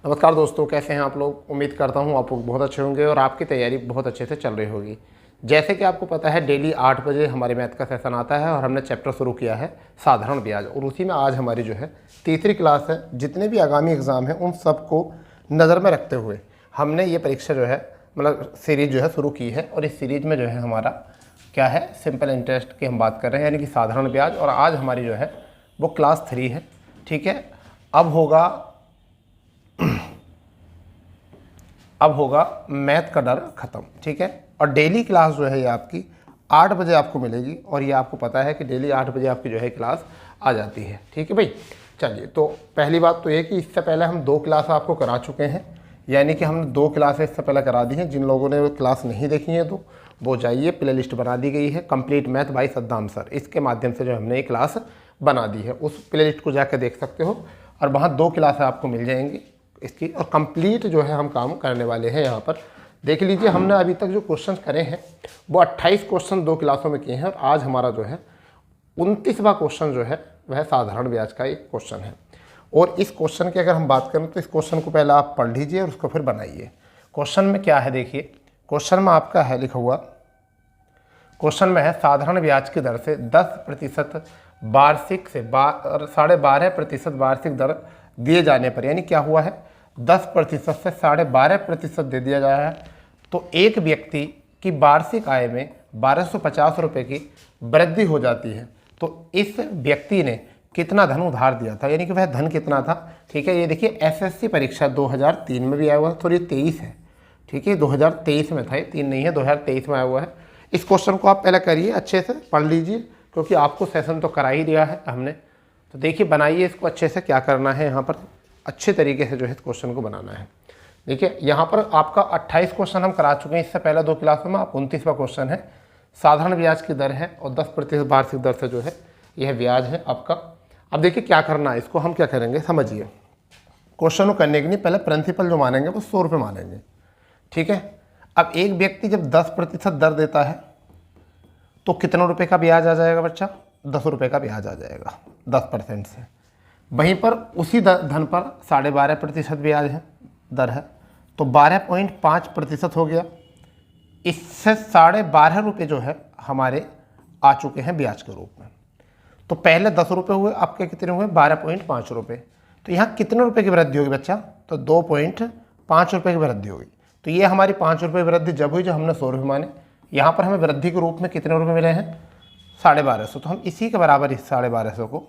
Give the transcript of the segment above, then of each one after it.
नमस्कार दोस्तों, कैसे हैं आप लोग। उम्मीद करता हूं आप लोग बहुत अच्छे होंगे और आपकी तैयारी बहुत अच्छे से चल रही होगी। जैसे कि आपको पता है, डेली 8 बजे हमारे मैथ का सेशन आता है और हमने चैप्टर शुरू किया है साधारण ब्याज, और उसी में आज हमारी जो है तीसरी क्लास है। जितने भी आगामी एग्ज़ाम हैं उन सबको नज़र में रखते हुए हमने ये परीक्षा जो है मतलब सीरीज़ जो है शुरू की है। और इस सीरीज़ में जो है हमारा क्या है, सिंपल इंटरेस्ट की हम बात कर रहे हैं, यानी कि साधारण ब्याज। और आज हमारी जो है वो क्लास 3 है। ठीक है, अब होगा मैथ का डर ख़त्म। ठीक है, और डेली क्लास जो है ये आपकी 8 बजे आपको मिलेगी, और ये आपको पता है कि डेली 8 बजे आपकी जो है क्लास आ जाती है। ठीक है भाई, चलिए। तो पहली बात तो ये कि इससे पहले हम 2 क्लास आपको करा चुके हैं, यानी कि हमने 2 क्लासें इससे पहले करा दी हैं। जिन लोगों ने वो क्लास नहीं देखी है तो वो जाइए, प्ले लिस्ट बना दी गई है complete math bye Saddam sir, इसके माध्यम से जो हमने ये क्लास बना दी है। उस प्ले लिस्ट को जाकर देख सकते हो, और वहाँ 2 क्लासें आपको मिल जाएंगी इसकी, और कंप्लीट जो है हम काम करने वाले हैं। यहाँ पर देख लीजिए, हमने अभी तक जो क्वेश्चन करे हैं वो 28 क्वेश्चन 2 क्लासों में किए हैं, और आज हमारा जो है 29वां क्वेश्चन जो है वह साधारण ब्याज का एक क्वेश्चन है। और इस क्वेश्चन की अगर हम बात करें तो इस क्वेश्चन को पहले आप पढ़ लीजिए और उसको फिर बनाइए। क्वेश्चन में क्या है देखिए, क्वेश्चन में आपका है लिखा हुआ, क्वेश्चन में है साधारण ब्याज की दर से 10% वार्षिक से 12.5% वार्षिक दर दिए जाने पर, यानी क्या हुआ है 10% से 12.5% दे दिया गया है, तो एक व्यक्ति की वार्षिक आय में 1250 रुपये की वृद्धि हो जाती है। तो इस व्यक्ति ने कितना धन उधार दिया था, यानी कि वह धन कितना था। ठीक है, ये देखिए एसएससी परीक्षा 2003 में भी आया हुआ है, सॉरी 23 है। ठीक है, 2023 में था, ये 3 नहीं है, 2023 में आया हुआ है। इस क्वेश्चन को आप पहले करिए, अच्छे से पढ़ लीजिए, क्योंकि आपको सेशन तो करा ही दिया है हमने। तो देखिए, बनाइए इसको अच्छे से। क्या करना है यहाँ पर, अच्छे तरीके से जो है इस क्वेश्चन को बनाना है। देखिए, यहाँ पर आपका 28 क्वेश्चन हम करा चुके हैं इससे पहले 2 क्लासों में। आप 29वां क्वेश्चन है, साधारण ब्याज की दर है और 10% वार्षिक दर से जो है यह ब्याज है आपका। अब देखिए क्या करना है, इसको हम क्या करेंगे समझिए। क्वेश्चन को करने के लिए पहले प्रिंसिपल जो मानेंगे वो 100 रुपये मानेंगे। ठीक है, अब एक व्यक्ति जब 10% दर देता है तो कितने रुपए का ब्याज आ जाएगा बच्चा, 10 रुपये का ब्याज आ जाएगा 10% से। वहीं पर उसी धन पर 12.5% ब्याज है, दर है, तो 12.5% हो गया। इससे 12.5 रुपये जो है हमारे आ चुके हैं ब्याज के रूप में। तो पहले 10 रुपये हुए, आपके कितने हुए 12.5 रुपये। तो यहाँ कितने रुपए की वृद्धि होगी बच्चा, तो 2.5 रुपये की वृद्धि होगी। तो ये हमारी 5 रुपये वृद्धि जब हुई जब हमने 100 रुपये माने। यहाँ पर हमें वृद्धि के रूप में कितने रुपये मिले हैं, 1250। तो हम इसी के बराबर इस 1250 को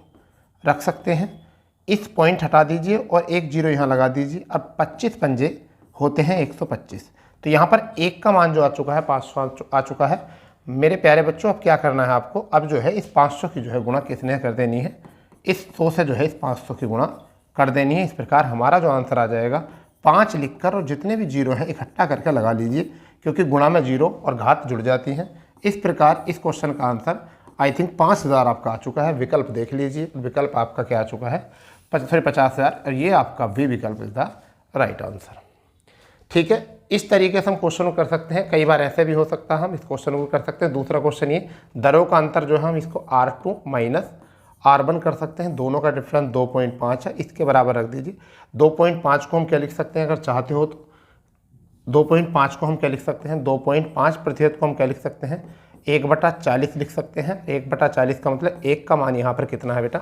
रख सकते हैं। इस पॉइंट हटा दीजिए और एक जीरो यहाँ लगा दीजिए। अब 25 पंजे होते हैं 125। तो यहाँ पर 1 का मान जो आ चुका है 500 आ चुका है। मेरे प्यारे बच्चों, अब क्या करना है आपको, अब जो है इस 500 की जो है गुणा किसने कर देनी है, इस 100 से जो है इस 500 की गुणा कर देनी है। इस प्रकार हमारा जो आंसर आ जाएगा 5 लिखकर, और जितने भी जीरो हैं इकट्ठा करके लगा लीजिए, क्योंकि गुणा में जीरो और घात जुड़ जाती हैं। इस प्रकार इस क्वेश्चन का आंसर आई थिंक 5000 आपका आ चुका है। विकल्प देख लीजिए, विकल्प आपका क्या आ चुका है, 50,000, और ये आपका वी विकल्प इज द राइट आंसर। ठीक है, इस तरीके से हम क्वेश्चन को कर सकते हैं। कई बार ऐसे भी हो सकता है, हम इस क्वेश्चन को कर सकते हैं। दूसरा क्वेश्चन ये, दरों का अंतर जो है हम इसको R2 माइनस R1 कर सकते हैं। दोनों का डिफरेंस 2.5 है, इसके बराबर रख दीजिए। 2.5 को हम क्या लिख सकते हैं, अगर चाहते हो तो 2.5 को हम क्या लिख सकते हैं, 2.5% को हम क्या लिख सकते हैं, 1/40 लिख सकते हैं। 1/40 का मतलब 1 का मान यहाँ पर कितना है बेटा,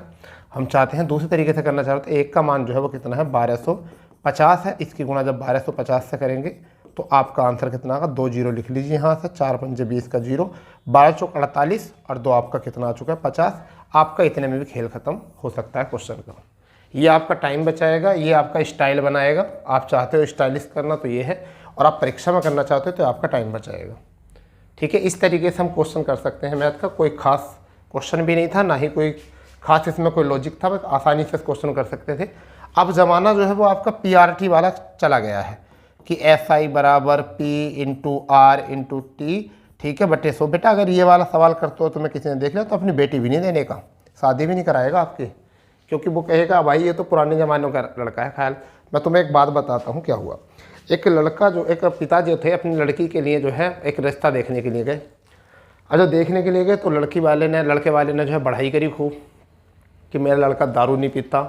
हम चाहते हैं दूसरी तरीके से करना चाहते हैं। 1 का मान जो है वो कितना है 1250 है। इसकी गुणा जब 1250 से करेंगे तो आपका आंसर कितना आएगा, 2 जीरो लिख लीजिए यहाँ से, 4 पंजे 20 का जीरो, 12 चौक 48, और 2 आपका कितना आ चुका है 50। आपका इतने में भी खेल खत्म हो सकता है क्वेश्चन का। ये आपका टाइम बचाएगा, ये आपका स्टाइल बनाएगा। आप चाहते हो स्टाइलिश करना तो ये है, और आप परीक्षा में करना चाहते हो तो आपका टाइम बचाएगा। ठीक है, इस तरीके से हम क्वेश्चन कर सकते हैं मैथ का। कोई खास क्वेश्चन भी नहीं था, ना ही कोई खास इसमें कोई लॉजिक था, बस आसानी से क्वेश्चन कर सकते थे। अब ज़माना जो है वो आपका PRT वाला चला गया है कि SI बराबर P into R into T, ठीक है बटे 100। बेटा अगर ये वाला सवाल करते हो तो मैं किसी ने देख लिया तो अपनी बेटी भी नहीं देने का, शादी भी नहीं कराएगा आपकी, क्योंकि वो कहेगा भाई ये तो पुराने ज़माने का लड़का है। ख्याल, मैं तुम्हें एक बात बताता हूँ क्या हुआ। एक लड़का जो, एक पिता जो थे अपनी लड़की के लिए जो है एक रिश्ता देखने के लिए गए। अच्छा, देखने के लिए गए तो लड़के वाले ने जो है बढ़ाई करी खूब कि मेरा लड़का दारू नहीं पीता,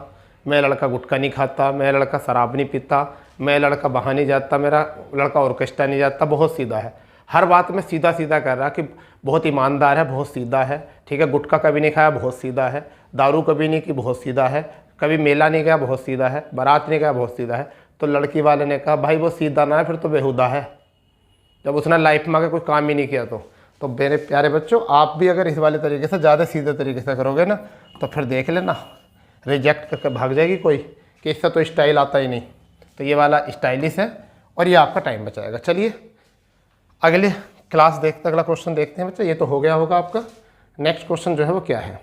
मैं लड़का गुटखा नहीं खाता, मैं लड़का शराब नहीं पीता, मैं लड़का बाहर नहीं जाता, मेरा लड़का ऑर्केस्ट्रा नहीं जाता। बहुत सीधा है, हर बात में सीधा सीधा कर रहा कि बहुत ईमानदार है, बहुत सीधा है, ठीक है। गुटखा कभी नहीं खाया, बहुत सीधा है। दारू कभी नहीं की, बहुत सीधा है। कभी मेला नहीं गया, बहुत सीधा है। बारात नहीं गया, बहुत सीधा है। तो लड़की वाले ने कहा भाई वो सीधा ना है, फिर तो बेहुदा है, जब उसने लाइफ में आगे कोई काम ही नहीं किया। तो मेरे प्यारे बच्चों, आप भी अगर इस वाले तरीके से ज़्यादा सीधे तरीके से करोगे ना, तो फिर देख लेना रिजेक्ट करके भाग जाएगी कोई कि इससे तो स्टाइल आता ही नहीं। तो ये वाला स्टाइलिश है और ये आपका टाइम बचाएगा। चलिए अगले क्लास देखते, अगला क्वेश्चन देखते हैं बच्चे। ये तो हो गया होगा आपका। नेक्स्ट क्वेश्चन जो है वो क्या है,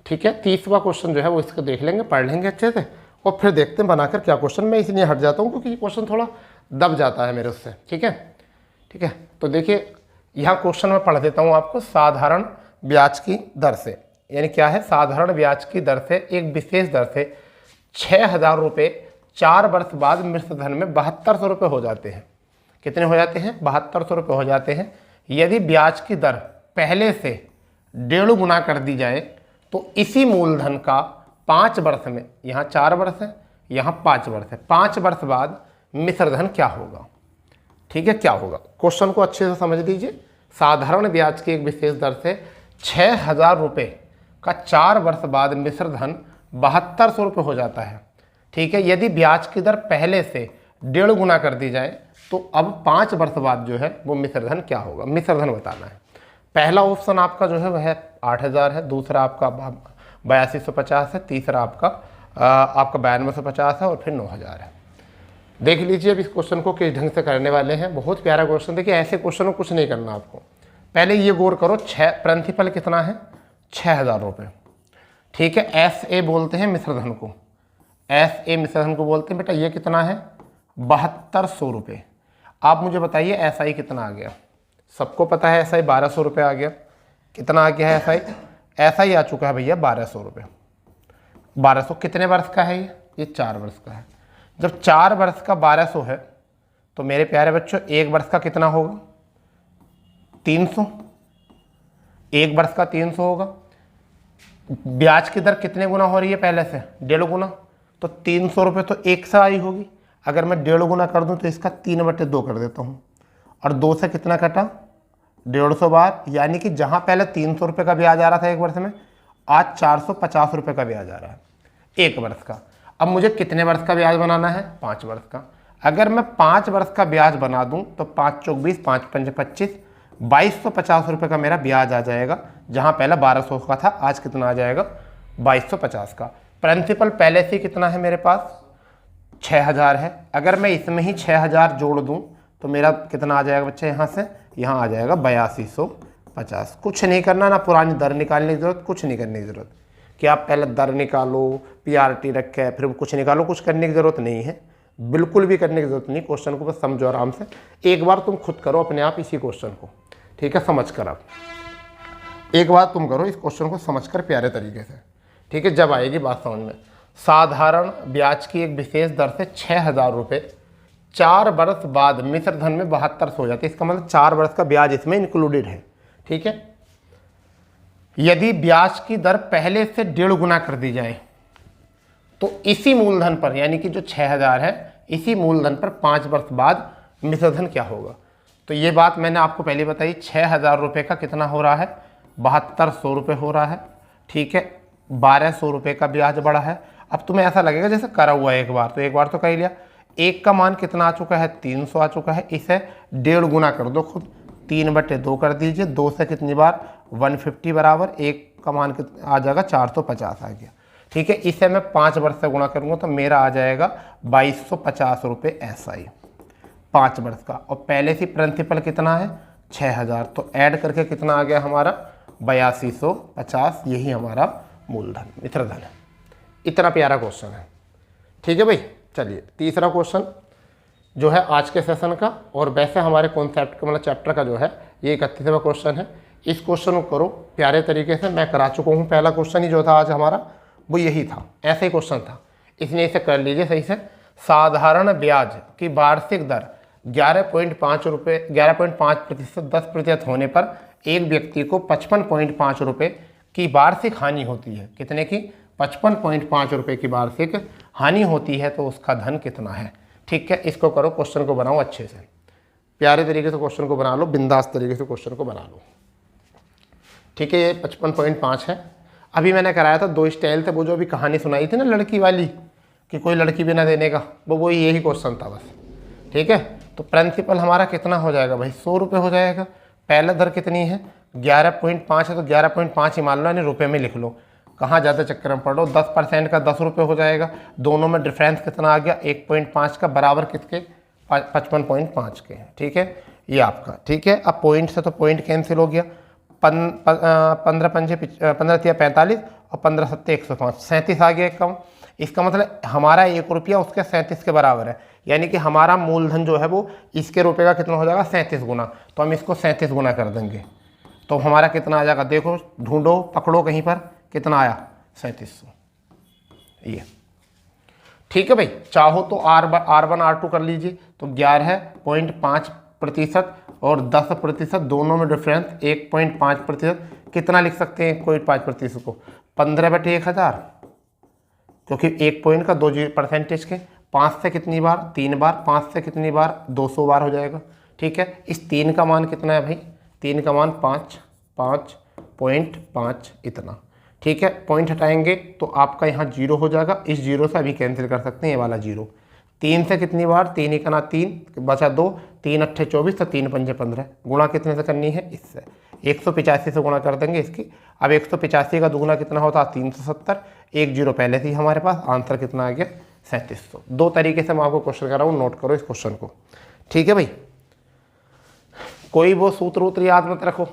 ठीक है। 30वां क्वेश्चन जो है वो इसको देख लेंगे, पढ़ लेंगे अच्छे से और फिर देखते हैं बनाकर क्या क्वेश्चन। मैं इसलिए हट जाता हूँ क्योंकि ये क्वेश्चन थोड़ा दब जाता है मेरे उससे, ठीक है। ठीक है, तो देखिए यहाँ क्वेश्चन मैं पढ़ देता हूँ आपको। साधारण ब्याज की दर से, यानी क्या है, साधारण ब्याज की दर से एक विशेष दर से 6,000 रुपये 4 वर्ष बाद मिश्र धन में 7200 रुपये हो जाते हैं। कितने हो जाते हैं? 7200 रुपये हो जाते हैं। यदि ब्याज की दर पहले से 1.5 गुना कर दी जाए तो इसी मूलधन का 5 वर्ष में, यहाँ 4 वर्ष है, यहाँ 5 वर्ष है, 5 वर्ष बाद मिश्र धन क्या होगा? ठीक है, क्या होगा? क्वेश्चन को अच्छे से समझ लीजिए। साधारण ब्याज की एक विशेष दर से 6,000 रुपये का 4 वर्ष बाद मिश्र धन 7200 रुपये हो जाता है। ठीक है, यदि ब्याज की दर पहले से 1.5 गुना कर दी जाए तो अब 5 वर्ष बाद जो है वो मिश्र धन क्या होगा? मिश्र धन बताना है। पहला ऑप्शन आपका जो है वह 8,000 है, दूसरा आपका 8250 है, तीसरा आपका 9250 है और फिर 9,000 है। देख लीजिए अब इस क्वेश्चन को किस ढंग से करने वाले हैं। बहुत प्यारा क्वेश्चन। देखिए ऐसे क्वेश्चन को कुछ नहीं करना आपको, पहले ये गौर करो। प्रिंसिपल कितना है? 6,000 रुपये। ठीक है, एस ए बोलते हैं मिश्र धन को, एस ए मिश्र धन को बोलते हैं। बेटा ये कितना है? 7200 रुपये। आप मुझे बताइए एस आई कितना आ गया? सबको पता है एस आई 1200 रुपये आ गया। कितना आ गया है एस आई? एस आई आ चुका है भैया 1200 रुपये। 1200 कितने वर्ष का है? ये 4 वर्ष का है। जब 4 वर्ष का 1200 है तो मेरे प्यारे बच्चों 1 वर्ष का कितना होगा? 300। 1 वर्ष का 300 होगा। ब्याज की दर कितने गुना हो रही है पहले से? 1.5 गुना। तो 300 रुपये तो 1 से आई होगी। अगर मैं 1.5 गुना कर दूं तो इसका 3/2 कर देता हूं, और 2 से कितना कटा? 150 बार। यानी कि जहां पहले 300 रुपये का ब्याज आ रहा था 1 वर्ष में, आज 450 रुपये का ब्याज आ रहा है 1 वर्ष का। अब मुझे कितने वर्ष का ब्याज बनाना है? 5 वर्ष का। अगर मैं 5 वर्ष का ब्याज बना दूं तो 5 चौक 20, 5 पंच 25, 2250 रुपये का मेरा ब्याज आ जाएगा। जहां पहले 1200 का था, आज कितना आ जाएगा? 2250 का। प्रिंसिपल पहले से कितना है मेरे पास? 6,000 है। अगर मैं इसमें ही 6,000 जोड़ दूं तो मेरा कितना आ जाएगा बच्चे? यहाँ से यहाँ आ जाएगा 8250। कुछ नहीं करना, ना पुरानी दर निकालने की जरूरत, कुछ नहीं करने की जरूरत कि आप पहले दर निकालो, पीआरटी रखे, फिर कुछ निकालो। कुछ करने की ज़रूरत नहीं है, बिल्कुल भी करने की ज़रूरत नहीं। क्वेश्चन को बस समझो आराम से। एक बार तुम खुद करो अपने आप इसी क्वेश्चन को, ठीक है, समझ कर। आप एक बार तुम करो इस क्वेश्चन को समझ कर प्यारे तरीके से, ठीक है, जब आएगी बात समझ में। साधारण ब्याज की एक विशेष दर से 6,000 रुपये 4 वर्ष बाद मिश्र धन में 7200 हो जाते हैं। इसका मतलब 4 वर्ष का ब्याज इसमें इंक्लूडेड है। ठीक है, यदि ब्याज की दर पहले से 1.5 गुना कर दी जाए तो इसी मूलधन पर, यानी कि जो 6,000 है, इसी मूलधन पर 5 वर्ष बाद मिश्र धन क्या होगा? तो ये बात मैंने आपको पहले बताई। 6,000 रुपये का कितना हो रहा है? 7200 रुपये हो रहा है। ठीक है, 1200 रुपये का ब्याज बढ़ा है। अब तुम्हें ऐसा लगेगा जैसे करा हुआ है एक बार तो कर ही लिया। 1 का मान कितना आ चुका है? 300 आ चुका है। इसे 1.5 गुना कर दो खुद, 3/2 कर दीजिए। 2 से कितनी बार? 150 बराबर 1 का मान आ जाएगा 450 आ गया। ठीक है, इसे मैं 5 वर्ष से गुणा करूंगा तो मेरा आ जाएगा 2250 रुपये SI 5 वर्ष का। और पहले से प्रिंसिपल कितना है? 6,000। तो ऐड करके कितना आ गया हमारा? 8250। यही हमारा मूलधन, मिश्र धन है। इतना प्यारा क्वेश्चन है। ठीक है भाई, चलिए तीसरा क्वेश्चन जो है आज के सेशन का, और वैसे हमारे कॉन्सेप्ट का मतलब चैप्टर का जो है ये 31वां क्वेश्चन है। इस क्वेश्चन को करो प्यारे तरीके से। मैं करा चुका हूँ, पहला क्वेश्चन ही जो था आज हमारा वो यही था, ऐसे ही क्वेश्चन था, इसलिए इसे कर लीजिए सही से। साधारण ब्याज की वार्षिक दर 11.5% 10% होने पर एक व्यक्ति को 55.5 रुपये की वार्षिक हानि होती है। कितने की? 55.5 रुपये की वार्षिक हानि होती है तो उसका धन कितना है। ठीक है, इसको करो, क्वेश्चन को बनाओ अच्छे से, प्यारे तरीके से क्वेश्चन को बना लो, बिंदास तरीके से क्वेश्चन को बना लो। ठीक है, ये 55.5 है। अभी मैंने कराया था 2 स्टाइल थे, वो जो अभी कहानी सुनाई थी ना लड़की वाली कि कोई लड़की बिना देने का, वो यही क्वेश्चन था बस। ठीक है, तो प्रिंसिपल हमारा कितना हो जाएगा भाई, 100 रुपये हो जाएगा। पहला दर कितनी है, 11.5 है, तो 11.5 ही मान लो, यानी रुपये में लिख लो, कहाँ ज़्यादा चक्कर में पढ़ो। 10% का 10 रुपये हो जाएगा, दोनों में डिफरेंस कितना आ गया, 1.5 का, बराबर किसके, 55.5 के। ठीक है, ये आपका। ठीक है, अब पॉइंट से तो पॉइंट कैंसिल हो गया, 15 पंजे 15 तिया 45 और 15 सत्ते 105, 37 आ गया एक कम। इसका मतलब हमारा 1 रुपया उसके 37 के बराबर है, यानी कि हमारा मूलधन जो है वो इसके रुपये का कितना हो जाएगा, 37 गुना। तो हम इसको 37 गुना कर देंगे, तो हमारा कितना आ जाएगा, देखो ढूंढो, पकड़ो कहीं पर, कितना आया, 3700। ये ठीक है भाई। चाहो तो R1 R2 कर लीजिए, तो 11.5% और 10% दोनों में डिफरेंस 1.5%, कितना लिख सकते हैं 1.5% को, 15/1000, क्योंकि 1 पॉइंट का 2% के, 5 से कितनी बार, 3 बार, 5 से कितनी बार, 200 बार हो जाएगा। ठीक है, इस 3 का मान कितना है भाई, 3 का मान 5.5 इतना। ठीक है, पॉइंट हटाएंगे तो आपका यहाँ 0 हो जाएगा, इस 0 से अभी कैंसिल कर सकते हैं ये वाला 0। 3 से कितनी बार, 3 ही करना 3 बचा 2, 3 अट्ठे 24, तो 3 पंजे 15, गुणा कितने से करनी है, इससे 185 से गुणा कर देंगे इसकी। अब 185 का दुगुना कितना होता है, 370, 1 0 पहले थी हमारे पास, आंसर कितना आ गया, 3700। 2 तरीके से मैं आपको क्वेश्चन कर रहा हूँ, नोट करो इस क्वेश्चन को। ठीक है भाई, कोई वो सूत्र याद मत रखो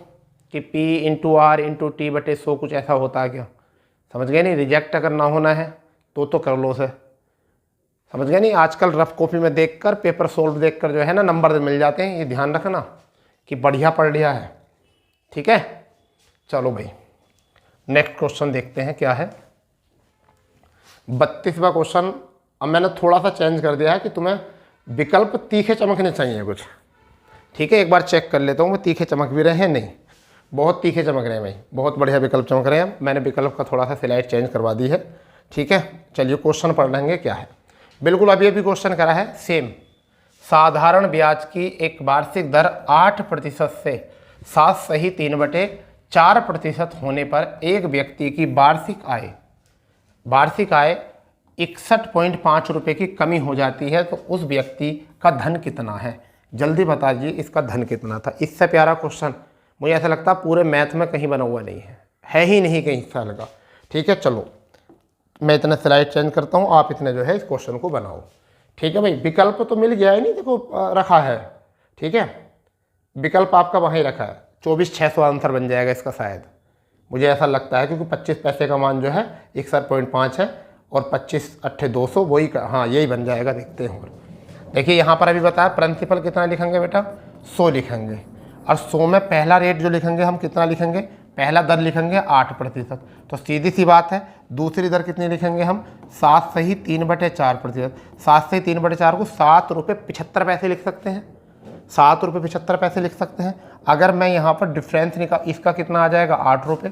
कि P × R × T/100 कुछ ऐसा होता है क्या, समझ गए नहीं। रिजेक्ट अगर ना होना है तो कर लो उसे, समझ गए नहीं। आजकल रफ कॉपी में देखकर, पेपर सोल्व देखकर जो है ना नंबर मिल जाते हैं, ये ध्यान रखना कि बढ़िया पढ़ लिया है। ठीक है, चलो भाई नेक्स्ट क्वेश्चन देखते हैं क्या है। 32वां क्वेश्चन। अब मैंने थोड़ा सा चेंज कर दिया है कि तुम्हें विकल्प तीखे चमकने चाहिए कुछ। ठीक है, एक बार चेक कर लेता हूँ मैं, तीखे चमक भी रहे हैं, नहीं बहुत तीखे चमक रहे हैं भाई, बहुत बढ़िया विकल्प चमक रहे हैं। मैंने विकल्प का थोड़ा सा स्लाइड चेंज करवा दी है। ठीक है, चलिए क्वेश्चन पढ़ लेंगे क्या है। बिल्कुल अभी क्वेश्चन करा है सेम। साधारण ब्याज की एक वार्षिक दर 8% से 7 सही 3/4% होने पर एक व्यक्ति की वार्षिक आय 61.5 रुपये की कमी हो जाती है, तो उस व्यक्ति का धन कितना है। जल्दी बताइए इसका धन कितना था। इससे प्यारा क्वेश्चन मुझे ऐसा लगता है पूरे मैथ में कहीं बना हुआ नहीं है ही नहीं कहीं हिस्सा लगा। ठीक है, चलो मैं इतना स्लाइड चेंज करता हूँ, आप इतने जो है इस क्वेश्चन को बनाओ। ठीक है भाई, विकल्प तो मिल गया है, नहीं देखो रखा है। ठीक है, विकल्प आपका वहीं रखा है, 24,600 आंसर बन जाएगा इसका शायद, मुझे ऐसा लगता है, क्योंकि 25 पैसे का मान जो है 61.5 है और 25 अट्ठे 200, वही हाँ यही बन जाएगा। देखते हैं, देखिए यहाँ पर अभी बताया प्रिंसिपल कितना लिखेंगे बेटा, 100 लिखेंगे, और 100 में पहला रेट जो लिखेंगे हम कितना लिखेंगे, पहला दर लिखेंगे 8%, तो सीधी सी बात है। दूसरी दर कितनी लिखेंगे हम, 7 सही 3/4%। 7 सही 3/4 को 7 रुपये 75 पैसे लिख सकते हैं, 7 रुपये 75 पैसे लिख सकते हैं। अगर मैं यहाँ पर डिफरेंस निकाल, इसका कितना आ जाएगा 8 रुपये,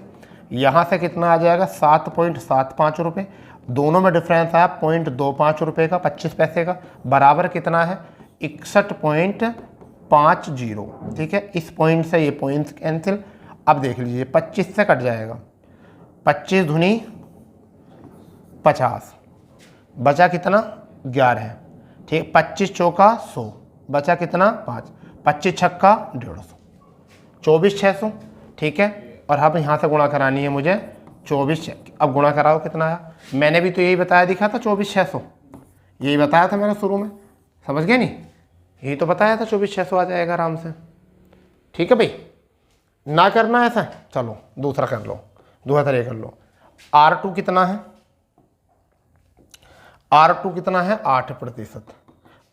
यहाँ से कितना आ जाएगा 7.75 रुपये, दोनों में डिफरेंस आया 0.25 रुपये का, 25 पैसे का, बराबर कितना है 61.50। ठीक है, इस पॉइंट से ये पॉइंट कैंसिल। अब देख लीजिए 25 से कट जाएगा, 25 दूनी 50, बचा कितना 11। ठीक, 25 चौका 100, बचा कितना 5, 25 छक्का 150, 24,600। ठीक है, और अब यहाँ से गुणा करानी है मुझे 24। अब गुणा कराओ कितना आया, मैंने भी तो यही बताया दिखा था 24,600, यही बताया था मैंने शुरू में, समझ गए नहीं, यही तो बताया था 24,600 आ जाएगा आराम से। ठीक है भाई, ना करना ऐसा, चलो दूसरा कर लो, दूसरा तरीका कर लो। R2 कितना है, R2 कितना है 8%,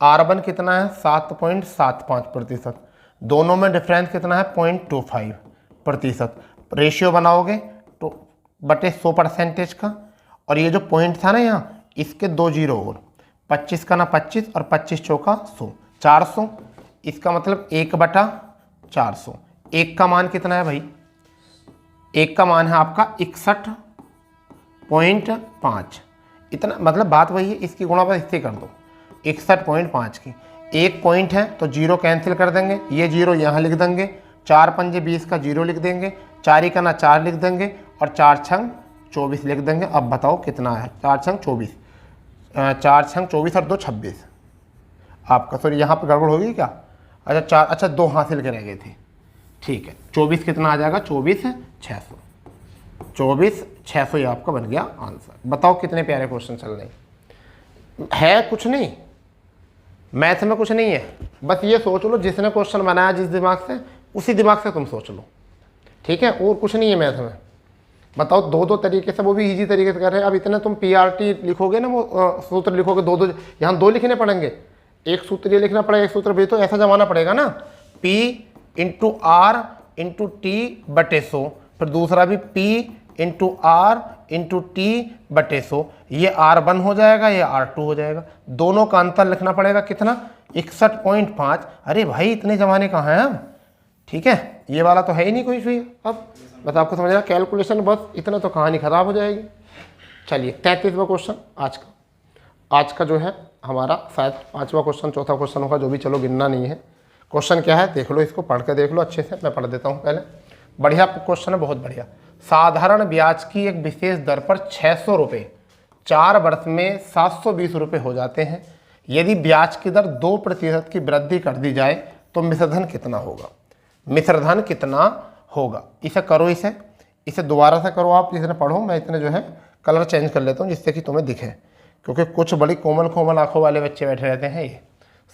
R1 कितना है 7.75%, दोनों में डिफरेंस कितना है 0.25%। रेशियो बनाओगे तो बटे 100% का, और ये जो पॉइंट था ना यहाँ, इसके 2 जीरो और 25 का ना 25 और 25 चौका 100, 400। इसका मतलब 1/400। एक का मान कितना है भाई, एक का मान है आपका 61.5 इतना, मतलब बात वही है, इसकी गुणा बस इससे कर दो 61.5 की। एक पॉइंट है तो जीरो कैंसिल कर देंगे, ये जीरो यहाँ लिख देंगे, 4 पंजे 20 का जीरो लिख देंगे, 4 ही का ना 4 लिख देंगे और 4 छंग 24 लिख देंगे। अब बताओ कितना है, 4 छंग 24, 4 छंग 24 और 2 26 आपका, सॉरी यहाँ पे गड़बड़ होगी क्या, अच्छा 4, अच्छा 2 हासिल के रह गए थे, ठीक है। 24 कितना आ जाएगा, 24,600, 24,600 ये आपका बन गया आंसर। बताओ कितने प्यारे क्वेश्चन चल रहे हैं, कुछ नहीं, मैथ में कुछ नहीं है, बस ये सोच लो जिसने क्वेश्चन बनाया जिस दिमाग से, उसी दिमाग से तुम सोच लो, ठीक है, और कुछ नहीं है मैथ में। बताओ दो तरीके से, वो भी इजी तरीके से कर रहे हैं। अब इतने तुम PRT लिखोगे ना, वो सूत्र लिखोगे, दो यहाँ 2 लिखने पड़ेंगे, एक सूत्र ये लिखना पड़ेगा, एक सूत्र भी, तो ऐसा जमाना पड़ेगा ना, P × R × T बटे 100, फिर दूसरा भी P × R × T बटे 100, ये R1 हो जाएगा, ये R2 हो जाएगा, दोनों का अंतर लिखना पड़ेगा कितना, 61.5। अरे भाई इतने जमाने कहाँ हैं हम, ठीक है, ये वाला तो है ही नहीं कोई भी। अब बस आपको समझना कैलकुलेशन, बस इतना तो कहानी ख़राब हो जाएगी। चलिए 33वां क्वेश्चन आज का जो है हमारा, शायद 5वां क्वेश्चन 4था क्वेश्चन होगा, जो भी, चलो गिनना नहीं है। क्वेश्चन क्या है देख लो, इसको पढ़ के देख लो अच्छे से, मैं पढ़ देता हूँ पहले। बढ़िया क्वेश्चन है, बहुत बढ़िया। साधारण ब्याज की एक विशेष दर पर 600 रुपये 4 वर्ष में 720 रुपये हो जाते हैं। यदि ब्याज की दर 2% की वृद्धि कर दी जाए तो मिश्रधन कितना होगा, मिश्रधन कितना होगा। इसे करो, इसे दोबारा से करो आप, जिसने पढ़ो, मैं इतने जो है कलर चेंज कर लेता हूँ जिससे कि तुम्हें दिखे, क्योंकि कुछ बड़ी कोमल आंखों वाले बच्चे बैठे रहते हैं। ये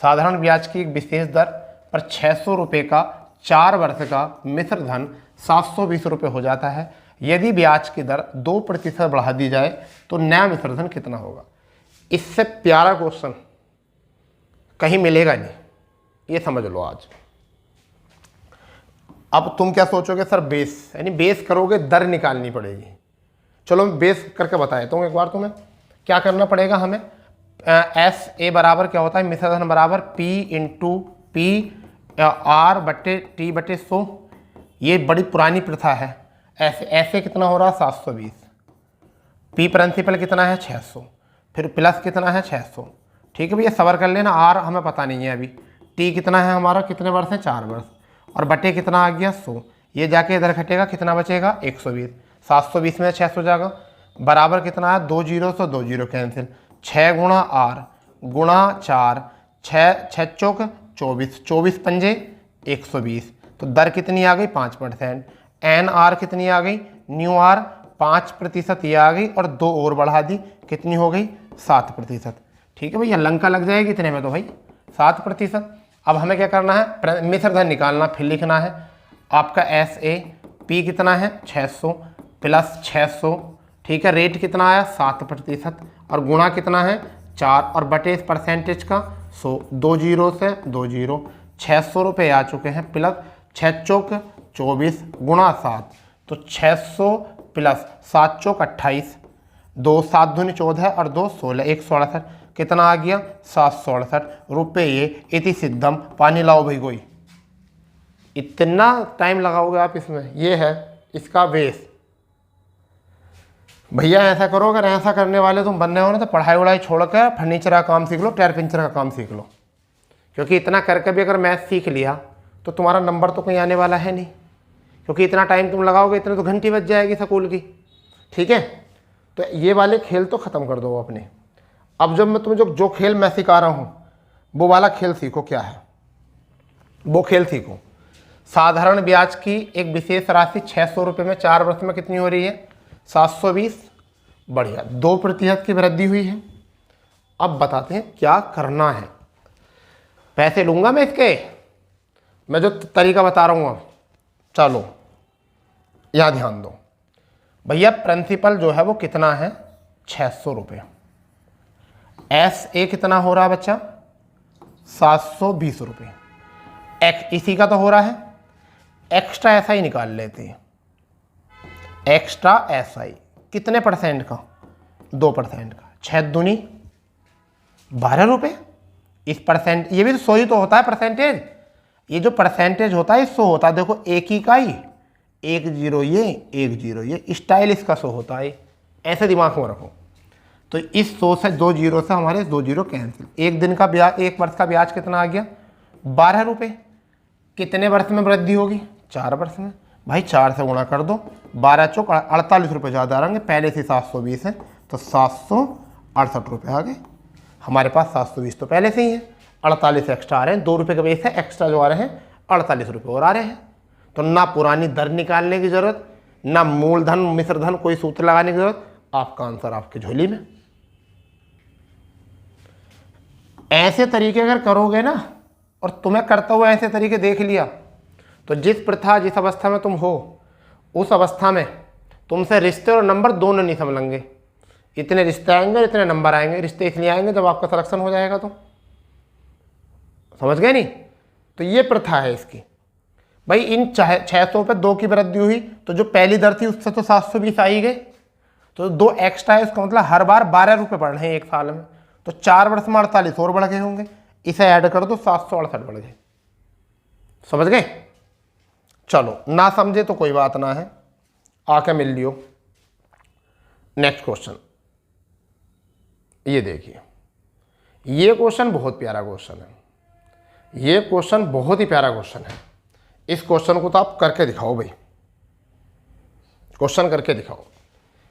साधारण ब्याज की एक विशेष दर पर 600 रुपये का 4 वर्ष का मिश्रधन 720 रुपये हो जाता है। यदि ब्याज की दर 2% बढ़ा दी जाए तो नया मिश्रधन कितना होगा। इससे प्यारा क्वेश्चन कहीं मिलेगा नहीं, ये समझ लो आज। अब तुम क्या सोचोगे, सर बेस, यानी बेस करोगे, दर निकालनी पड़ेगी। चलो मैं बेस करके बताया तो एक बार तुम्हें क्या करना पड़ेगा हमें। एस ए बराबर क्या होता है, मिश्रधन बराबर P × P R बटे T बटे 100। ये बड़ी पुरानी प्रथा है। ऐसे कितना हो रहा है, 720। P प्रिंसिपल कितना है, 600, फिर प्लस कितना है, 600, ठीक है भैया, सबर कर लेना। R हमें पता नहीं है अभी। T कितना है हमारा, कितने वर्ष है, 4 वर्ष, और बटे कितना आ गया, 100। ये जाके इधर घटेगा, कितना बचेगा, 120। 720 में 600 जाएगा, बराबर कितना है, 2 जीरो से 2 जीरो कैंसिल, 6 × R गुणा 4, 6 चौक 24, 24 पंजे 120, तो दर कितनी आ गई, 5%। NR कितनी आ गई, न्यू R 5% ये आ गई, और 2 और बढ़ा दी, कितनी हो गई, 7%। ठीक है भैया, लंका लग जाएगी इतने में तो भाई, 7%। अब हमें क्या करना है, मिश्रधन निकालना, फिर लिखना है आपका SA P कितना है, 600 प्लस 600, ठीक है, रेट कितना आया, 7%, और गुणा कितना है, 4, और बटे इस परसेंटेज का 100, 2 जीरो से 2 जीरो, 600 रुपये आ चुके हैं, प्लस 6 चौक 24 गुणा 7, तो 600 प्लस 7 चौक 28, 2 7 दूनी 14 और 2 16, 168, कितना आ गया, 768 रुपये। ये इति सिद्धम, पानी लाओ भाई कोई। इतना टाइम लगाओगे आप इसमें, ये है इसका बेस। भैया ऐसा करो, अगर ऐसा करने वाले तुम बनने हो ना, तो पढ़ाई वढ़ाई छोड़कर फर्नीचर का काम सीख लो, टायर पंचर का काम सीख लो, क्योंकि इतना करके भी अगर मैथ सीख लिया तो तुम्हारा नंबर तो कहीं आने वाला है नहीं, क्योंकि इतना टाइम तुम लगाओगे, इतने तो घंटी बच जाएगी स्कूल की। ठीक है, तो ये वाले खेल तो ख़त्म कर दो अपने। अब जब मैं तुम्हें जो खेल मैं सिखा रहा हूँ, वो वाला खेल सीखो। क्या है वो खेल सीखो। साधारण ब्याज की एक विशेष राशि 600 रुपये में 4 वर्ष में कितनी हो रही है, 720। बढ़िया, 2% की वृद्धि हुई है। अब बताते हैं क्या करना है। पैसे लूँगा मैं इसके, मैं जो तरीका बता रहा हूँ अब, चलो यहाँ ध्यान दो भैया। प्रिंसिपल जो है वो कितना है, 600 रुपये। SA कितना हो रहा है बच्चा, 720 रुपये। इसी का तो हो रहा है, एक्स्ट्रा SI निकाल लेते हैं। एक्स्ट्रा SI कितने परसेंट का, 2% का, 6 दूनी 12 रुपये। इस परसेंट, ये भी तो 100 ही तो होता है परसेंटेज। ये जो परसेंटेज होता है 100 होता है। देखो एक ही का ही, 1 0 ये 1 0 ये, स्टाइल इसका 100 होता है। ऐसे दिमाग में रखो। तो इस 100 से 2 जीरो से हमारे 2 जीरो कैंसिल। एक दिन का ब्याज, एक वर्ष का ब्याज कितना आ गया? 12 रुपये। कितने वर्ष में वृद्धि होगी? 4 वर्ष में। भाई 4 से गुणा कर दो, 12 चौक 48 रुपये ज़्यादा आएंगे, पहले से 720 है तो 768 रुपये आ गए। हमारे पास 720 तो पहले से ही है, 48 एक्स्ट्रा आ रहे हैं, 2 रुपये के बेस है, एक्स्ट्रा जो आ रहे हैं 48 रुपये और आ रहे हैं। तो ना पुरानी दर निकालने की ज़रूरत, ना मूलधन मिश्रधन कोई सूत्र लगाने की ज़रूरत, आपका आंसर आपकी झोली में। ऐसे तरीके अगर करोगे ना, और तुम्हें करता हुआ ऐसे तरीके देख लिया, तो जिस प्रथा जिस अवस्था में तुम हो उस अवस्था में तुमसे रिश्ते और नंबर दोनों नहीं संभलेंगे। इतने रिश्ते आएंगे, इतने नंबर आएंगे। रिश्ते इसलिए आएंगे जब आपका सिलेक्शन हो जाएगा, तो समझ गए नहीं? तो ये प्रथा है इसकी। भाई इन 600 पे 2 की वृद्धि हुई, तो जो पहली दर थी उससे तो 720 आ ही गए, तो 2 एक्स्ट्रा है, उसका मतलब हर बार 12 रुपये बढ़ रहे हैं एक साल में, तो 4 वर्ष में 48 और बढ़ गए होंगे। इसे ऐड कर दो, 768 बढ़ गए। समझ गए? चलो, ना समझे तो कोई बात ना है, आके मिल लियो। नेक्स्ट क्वेश्चन ये देखिए, ये क्वेश्चन बहुत प्यारा क्वेश्चन है। ये क्वेश्चन बहुत ही प्यारा क्वेश्चन है। इस क्वेश्चन को तो आप करके दिखाओ भाई, क्वेश्चन करके दिखाओ।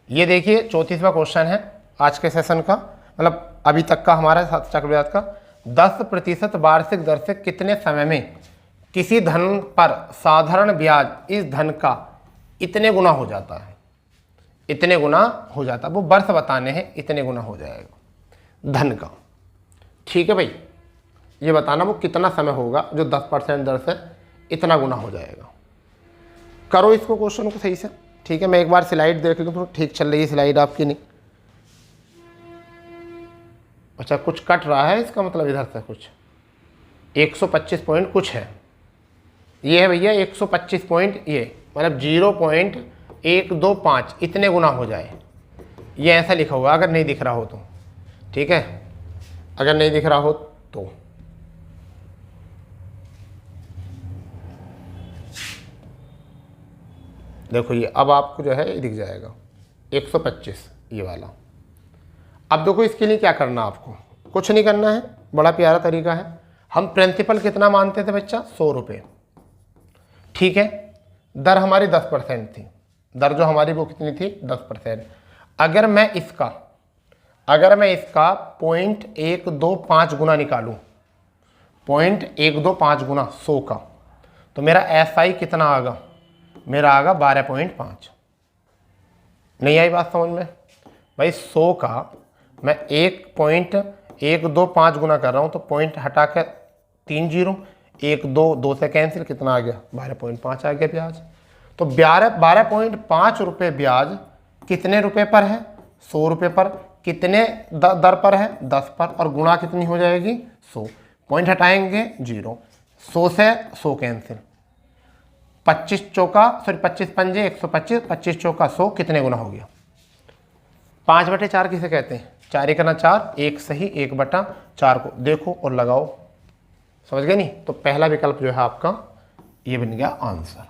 ये देखिए 34वां क्वेश्चन है आज के सेशन का, मतलब अभी तक का हमारा चक्रवृद्धि का। 10% वार्षिक दर से कितने समय में किसी धन पर साधारण ब्याज इस धन का इतने गुना हो जाता है? इतने गुना हो जाता है, वो वर्ष बताने हैं, इतने गुना हो जाएगा धन का। ठीक है भाई, ये बताना वो कितना समय होगा जो 10% दर से इतना गुना हो जाएगा। करो इसको, क्वेश्चन को सही से। ठीक है, मैं एक बार स्लाइड देख लूँ तो ठीक चल रही है स्लाइड आपकी? नहीं, अच्छा कुछ कट रहा है, इसका मतलब इधर से कुछ 125 पॉइंट कुछ है। ये है भैया 125 पॉइंट, ये मतलब 0.125 इतने गुना हो जाए, ये ऐसा लिखा हुआ अगर नहीं दिख रहा हो तो। ठीक है, अगर नहीं दिख रहा हो तो देखो, ये अब आपको जो है दिख जाएगा 125 ये वाला। अब देखो इसके लिए क्या करना, आपको कुछ नहीं करना है, बड़ा प्यारा तरीका है। हम प्रिंसिपल कितना मानते थे बच्चा? 100 रुपये। ठीक है, दर हमारी 10% थी, दर जो हमारी वो कितनी थी? 10%। अगर मैं इसका 0.125 गुना निकालूं, 0.125 गुना 100 का, तो मेरा SI कितना आएगा? मेरा आएगा 12.5। नहीं आई बात समझ में? भाई 100 का मैं 1.125 गुना कर रहा हूँ, तो पॉइंट हटा के 3 जीरो, 1 2 2 से कैंसिल, कितना आ गया? 12.5 आ गया ब्याज। तो 12.5 रुपये ब्याज कितने रुपए पर है? 100 रुपये पर। कितने दर पर है? 10 पर। और गुणा कितनी हो जाएगी? 100। पॉइंट हटाएंगे 0, 100 से 100 कैंसिल, 25 चौका 25 पंजे 125, 25 चौका 100, कितने गुना हो गया? 5/4 किसे कहते हैं? 4 1 4, 1 सही 1/4 को देखो और लगाओ। समझ गए नहीं? तो पहला विकल्प जो है आपका ये बन गया आंसर।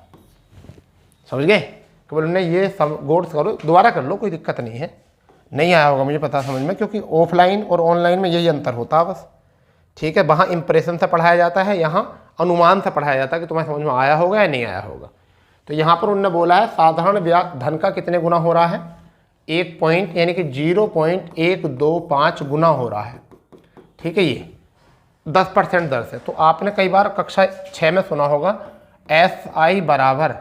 समझ गए? केवल ने ये सब गौर करो, दोबारा कर लो, कोई दिक्कत नहीं है। नहीं आया होगा मुझे पता समझ में, क्योंकि ऑफलाइन और ऑनलाइन में यही अंतर होता है बस। ठीक है, वहाँ इंप्रेशन से पढ़ाया जाता है, यहाँ अनुमान से पढ़ाया जाता है कि तुम्हें समझ में आया होगा या नहीं आया होगा। तो यहाँ पर उन्होंने बोला है साधारण ब्याज धन का कितने गुना हो रहा है? 1 पॉइंट यानी कि 0.125 गुना हो रहा है। ठीक है, ये 10% दर से। तो आपने कई बार कक्षा 6 में सुना होगा SI बराबर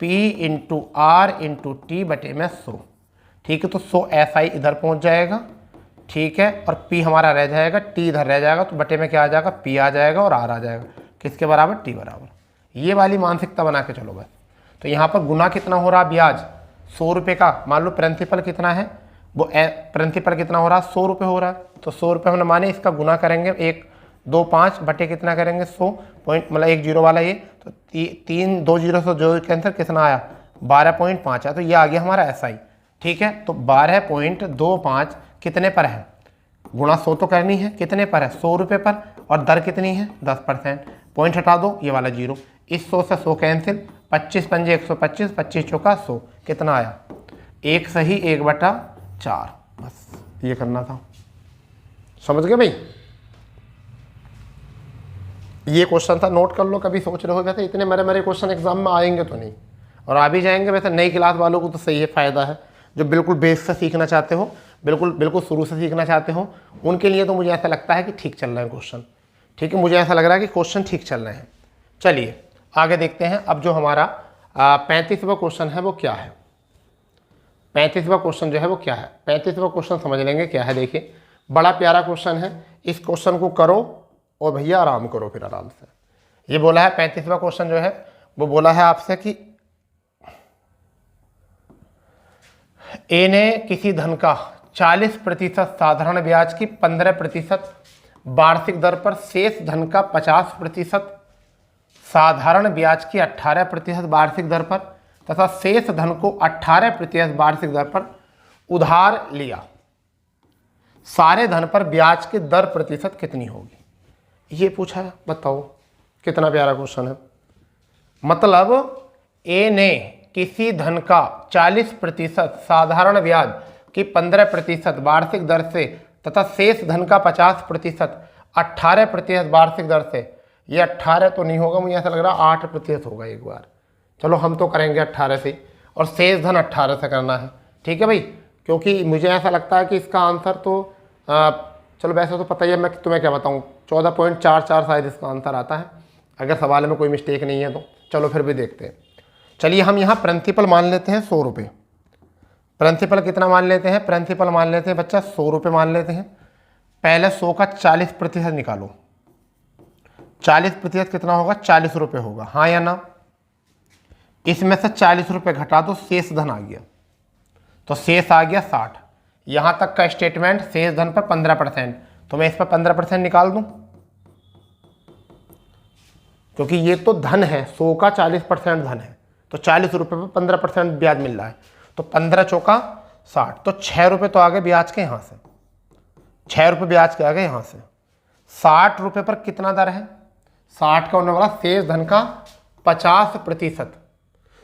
P × R × T बटे में 100। ठीक है, तो 100 SI इधर पहुंच जाएगा। ठीक है, और P हमारा रह जाएगा, T इधर रह जाएगा, तो बटे में क्या आ जाएगा? P आ जाएगा और R आ जाएगा। किसके बराबर? T बराबर। ये वाली मानसिकता बना के चलो बस। तो यहाँ पर गुना कितना हो रहा ब्याज? 100 रुपये का। मान लो प्रिंसिपल कितना है, वो प्रिंसिपल कितना हो रहा है? 100 रुपये हो रहा है। तो 100 रुपये हमने माने, इसका गुना करेंगे 125 बटे कितना करेंगे? 100 पॉइंट, मतलब 1 जीरो वाला ये, तो 3 2 जीरो से जो कैंसर कितना आया? 12.5 आया। तो ये आ गया हमारा SI। ठीक है, तो 12.25 कितने पर है? गुणा 100 तो करनी है, कितने पर है? 100 रुपये पर। और दर कितनी है? 10%। पॉइंट हटा दो, ये वाला 0, इस 100 से 100 कैंसिल, 25 पंजे 125, 25 चौका 100, कितना आया? 1 सही 1/4, 4, बस ये करना था। समझ गए भाई? ये क्वेश्चन था, नोट कर लो। कभी सोच रहे हो वैसे इतने मेरे क्वेश्चन एग्जाम में आएंगे तो नहीं, और आ भी जाएंगे। वैसे नई क्लास वालों को तो सही है, फ़ायदा है। जो बिल्कुल बेस से सीखना चाहते हो, बिल्कुल शुरू से सीखना चाहते हो, उनके लिए तो मुझे ऐसा लगता है कि ठीक चल रहा है क्वेश्चन। ठीक है, मुझे ऐसा लग रहा है कि क्वेश्चन ठीक चल रहे हैं। चलिए आगे देखते हैं। अब जो हमारा 35वां क्वेश्चन है वो क्या है? 35वां क्वेश्चन जो है वो क्या है? 35वां क्वेश्चन समझ लेंगे क्या है। देखिए, बड़ा प्यारा क्वेश्चन है। इस क्वेश्चन को करो और भैया आराम करो फिर आराम से। ये बोला है 35वां क्वेश्चन जो है वो बोला है आपसे कि ए ने किसी धन का 40% साधारण ब्याज की 15% वार्षिक दर पर शेष धन का 50% साधारण ब्याज की 18% वार्षिक दर पर तथा शेष धन को 18% वार्षिक दर पर उधार लिया। सारे धन पर ब्याज की दर प्रतिशत कितनी होगी? ये पूछा है। बताओ कितना प्यारा क्वेश्चन है। मतलब ए ने किसी धन का 40% साधारण ब्याज की 15% वार्षिक दर से तथा शेष धन का 50% 18% वार्षिक दर से। ये 18 तो नहीं होगा, मुझे ऐसा लग रहा 8% होगा एक बार। चलो हम तो करेंगे 18 से, और शेष धन 18 से करना है। ठीक है भाई, क्योंकि मुझे ऐसा लगता है कि इसका आंसर तो चलो वैसे तो पता ही है, मैं तुम्हें क्या बताऊँ, 14.44 शायद इसका आंसर आता है, अगर सवाल में कोई मिस्टेक नहीं है तो। चलो फिर भी देखते हैं। चलिए हम यहाँ प्रिंसिपल मान लेते हैं 100 रुपये। प्रिंसिपल कितना मान लेते हैं? प्रिंसिपल मान लेते हैं बच्चा 100 रुपये मान लेते हैं। पहले 100 का 40% निकालो। 40% कितना होगा? 40 रुपये होगा, हाँ या ना? इसमें से 40 रुपये घटा दो, शेष धन आ गया, तो शेष आ गया 60। यहाँ तक का स्टेटमेंट, शेष धन पर 15%, तो मैं इस पर 15% निकाल दूँ, क्योंकि ये तो धन है, 100 का 40% धन है, तो 40 रुपये पर 15% ब्याज मिल रहा है, तो 15 चौका 60, तो 6 रुपये तो आ गए ब्याज के यहाँ से। 6 रुपये ब्याज के आ गए यहाँ से। 60 रुपये पर कितना दर है? 60 का होने वाला शेष धन का 50%।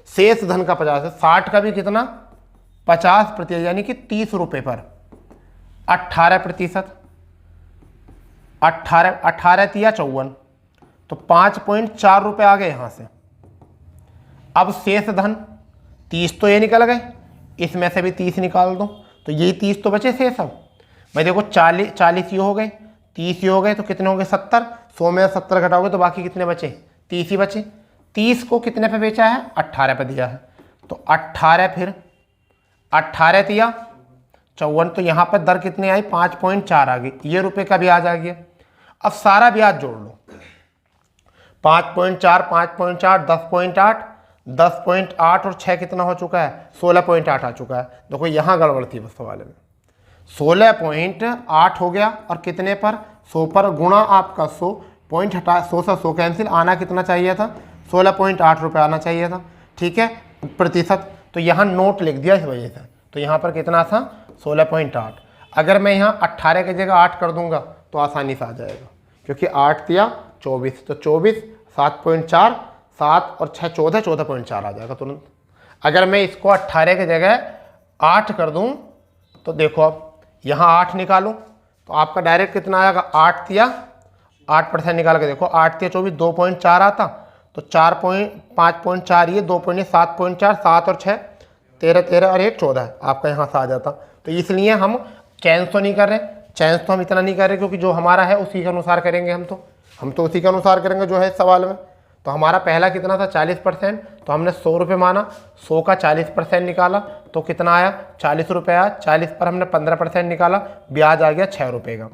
शेष धन का 50 है, 60 का भी कितना? 50%, यानी कि 30 रुपये पर 18%। 18 तिया 54, तो 5.4 रुपये आ गए यहाँ से। अब शेष धन 30 तो ये निकल गए, इसमें से भी 30 निकाल दो, तो ये 30 तो बचे शेष। अब भाई देखो 40 ये हो गए, 30 ये हो गए, तो कितने हो गए? 70। 100 में 70 घटाओगे तो बाकी कितने बचे? 30 ही बचे। 30 को कितने पे बेचा है? 18 पे दिया है, तो 18 फिर 18 तिया 54, तो यहाँ पर दर कितनी आई? 5.4 आ गई। ये रुपये का ब्याज आ गया। अब सारा ब्याज जोड़ लो, 5.4 5.4 10.8 10.8 और 6 कितना हो चुका है? 16.8 आ चुका है। देखो यहाँ गड़बड़ थी बस सवाल में। 16.8 हो गया, और कितने पर? 100 पर, गुणा आपका 100, पॉइंट हटा 100 से 100 कैंसिल, आना कितना चाहिए था? 16.8 रुपये आना चाहिए था। ठीक है, प्रतिशत, तो यहाँ नोट लिख दिया इस वजह से, तो यहाँ पर कितना था? 16.8। अगर मैं यहाँ 18 की जगह 8 कर दूंगा तो आसानी से आ जाएगा, क्योंकि 8 तिया 24, तो 24 7.4, 7 और 6 14, 14.4 आ जाएगा तुरंत। अगर मैं इसको 18 की जगह 8 कर दूं तो देखो, अब यहाँ 8 निकालो तो आपका डायरेक्ट कितना आएगा? 8 तिया 8% निकाल के देखो, 8 तिया 24, 2.4 आता, तो 5.4 ये 2. 7.4, 7 और 6 13 13 और 1 14 आपका यहाँ से आ जाता। तो इसलिए हम चेंज तो नहीं कर रहे, चेंज तो हम इतना नहीं कर रहे, क्योंकि जो हमारा है उसी के अनुसार करेंगे। हम तो उसी के अनुसार करेंगे जो है सवाल में। तो हमारा पहला कितना था? 40%, तो हमने 100 रुपये माना, 100 का 40% निकाला तो कितना आया? 40 रुपये आया। 40 पर हमने 15% निकाला, ब्याज आ गया 6 रुपये का।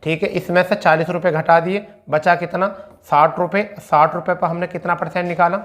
ठीक है, इसमें से 40 रुपये घटा दिए, बचा कितना? 60 रुपये। 60 रुपये पर हमने कितना % निकाला?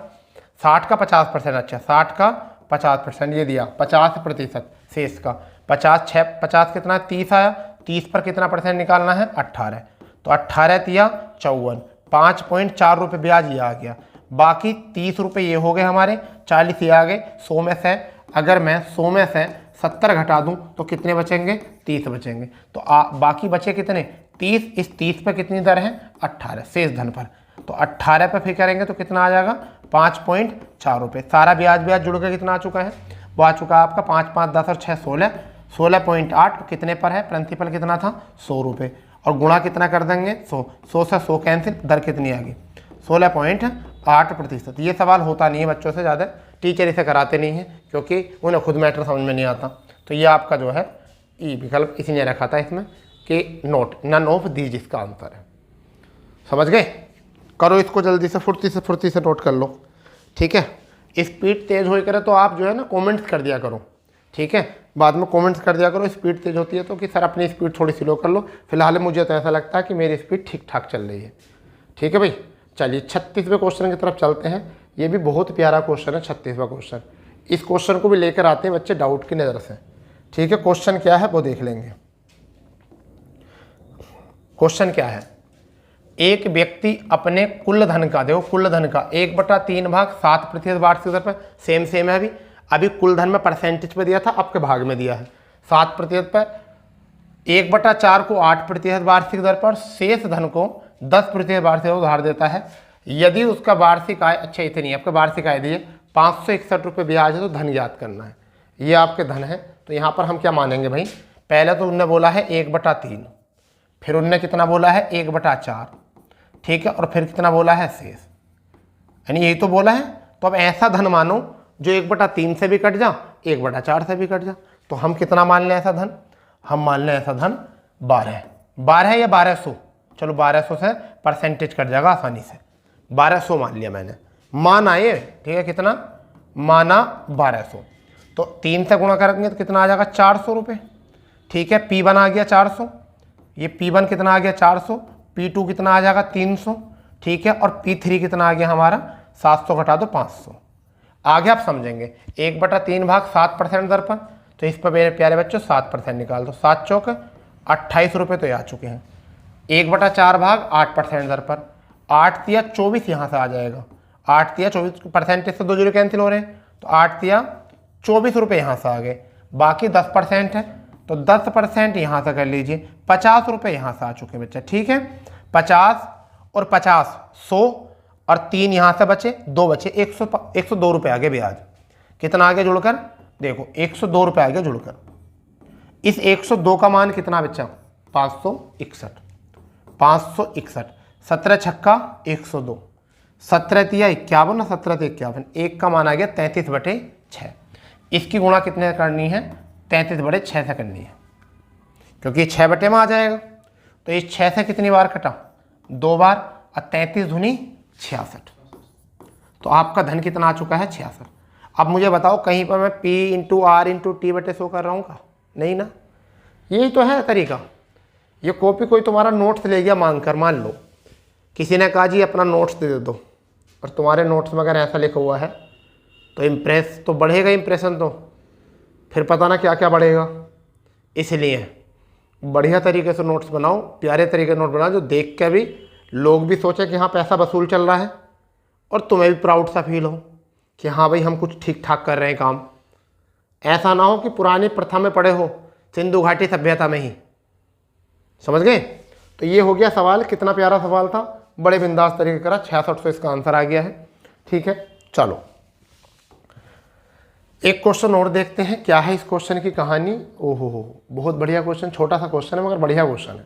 60 का 50%। अच्छा, 60 का 50%, ये दिया 50% शेष का। 50 कितना? 30 आया। 30 पर कितना % निकालना है? 18, तो 18 तिया 54, 5.4 रुपये ब्याज ये आ गया। बाकी 30 रुपये ये हो गए हमारे, 40 ये आ गए। 100 में से अगर मैं 100 में से 70 घटा दूं तो कितने बचेंगे? 30 बचेंगे। तो बाकी बचे कितने? 30। इस 30 पे कितनी दर है? 18 शेष धन पर, तो 18 पे फिर करेंगे तो कितना आ जाएगा? 5.4 रुपये। सारा ब्याज जुड़ के कितना आ चुका है? वो आ चुका है आपका 5 5 10 और 6 16, 16.8 कितने पर है, प्रिंसिपल कितना था 100 रुपये, और गुणा कितना कर देंगे 100, 100 से 100 कैंसिल, दर कितनी आ गई 16.8%। ये सवाल होता नहीं है बच्चों से ज़्यादा, टीचर इसे कराते नहीं हैं क्योंकि उन्हें खुद मैटर समझ में नहीं आता। तो ये आपका जो है ई विकल्प इसी ने रखा था इसमें कि नोट नन ऑफ दीज इसका आंसर है। समझ गए, करो इसको जल्दी से फुर्ती से नोट कर लो, ठीक है। स्पीड तेज़ हो करे तो आप जो है ना कमेंट्स कर दिया करो, ठीक है, बाद में कमेंट्स कर दिया करो। स्पीड तेज़ होती है तो कि सर अपनी स्पीड थोड़ी स्लो कर लो, फिलहाल मुझे तो ऐसा लगता है कि मेरी स्पीड ठीक ठाक चल रही है, ठीक है भाई। चलिए 36वें क्वेश्चन की तरफ चलते हैं। ये भी बहुत प्यारा क्वेश्चन है 36वां क्वेश्चन। इस क्वेश्चन को भी लेकर आते हैं बच्चे डाउट की नज़र से, ठीक है। क्वेश्चन क्या है वो देख लेंगे। क्वेश्चन क्या है, एक व्यक्ति अपने कुल धन का, देखो कुल धन का 1/3 भाग 7% वार्षिक दर पर, सेम है अभी कुल धन में परसेंटेज पे दिया था, आपके भाग में दिया है 7% पर, 1/4 को 8% वार्षिक दर पर, शेष धन को 10% वार्षिक उधार देता है। यदि उसका वार्षिक आय, अच्छा इतनी आपका वार्षिक आय दिए 561 रुपये ब्याज है, तो धन याद करना है। ये आपके धन है, तो यहाँ पर हम क्या मानेंगे भाई, पहले तो उनने बोला है 1/3, फिर उनने कितना बोला है 1/4, ठीक है, और फिर कितना बोला है शेष, यानी यही तो बोला है। तो अब ऐसा धन मानो जो 1/3 से भी कट जा, 1/4 से भी कट जा। तो हम कितना मान लें ऐसा धन, हम मान लें ऐसा धन 12 या 1200, चलो 1200 से परसेंटेज कट जाएगा आसानी से, 1200 मान लिया मैंने, मान आए, ठीक है, कितना माना 1200, तो 3 से गुणा करेंगे तो कितना आ जाएगा 400 रुपये, ठीक है। P1 आ गया 400, ये P1 कितना आ गया 400, P2 कितना आ जाएगा 300, ठीक है, और P3 कितना आ गया हमारा 700 घटा दो 500। आगे आप समझेंगे 1/3 भाग 7% दर पर, तो इस पर मेरे प्यारे बच्चों 7% निकाल दो, 7 चौक 28 रुपये तो आ चुके हैं। 1/4 भाग 8% दर पर, 8 तिया 24 यहाँ से आ जाएगा, 8 तिया 24 परसेंटेज से 2 जीरो कैंसिल हो रहे हैं, तो 8 तिया 24 रुपये यहाँ से आ गए। बाकी 10% है, तो 10% यहाँ से कर लीजिए, 50 रुपये यहाँ से आ चुके बच्चे, ठीक है। 50 और 50 100, और 3 यहाँ से बचे, 2 बचे, 102 रुपये आगे ब्याज, कितना आगे जुड़कर देखो 102 रुपये आगे जुड़कर। इस 102 का मान कितना बच्चा 561, 17 छक्का 102, 17 तिया 51 और 17 तिया 51, एक का मान आ गया 33/6। इसकी गुणा कितने करनी है 33/6 से करनी है, क्योंकि 6 बटे में आ जाएगा। तो इस 6 से कितनी बार कटा 2 बार, और 33 दूनी 66, तो आपका धन कितना आ चुका है 66। अब मुझे बताओ कहीं पर मैं P/R/T/100 कर रहा हूँ का, नहीं ना, यही तो है तरीका। ये कॉपी कोई तुम्हारा नोट्स ले गया मांग कर, मान लो किसी ने कहा जी अपना नोट्स दे दो, और तुम्हारे नोट्स में अगर ऐसा लिखा हुआ है तो इम्प्रेस तो बढ़ेगा, इम्प्रेशन तो फिर पता ना क्या क्या बढ़ेगा। इसलिए बढ़िया तरीके से नोट्स बनाओ, प्यारे तरीके से नोट बनाओ, जो देख के भी लोग भी सोचे कि हाँ पैसा वसूल चल रहा है, और तुम्हें भी प्राउड सा फील हो कि हाँ भाई हम कुछ ठीक ठाक कर रहे हैं काम। ऐसा ना हो कि पुरानी प्रथा में पड़े हो, सिंधु घाटी सभ्यता में ही। समझ गए। तो ये हो गया सवाल, कितना प्यारा सवाल था, बड़े बिंदास तरीके करा, 6600 इसका आंसर आ गया है। ठीक है, चलो एक क्वेश्चन और देखते हैं क्या है इस क्वेश्चन की कहानी। ओहो हो, बहुत बढ़िया क्वेश्चन, छोटा सा क्वेश्चन है मगर बढ़िया क्वेश्चन है।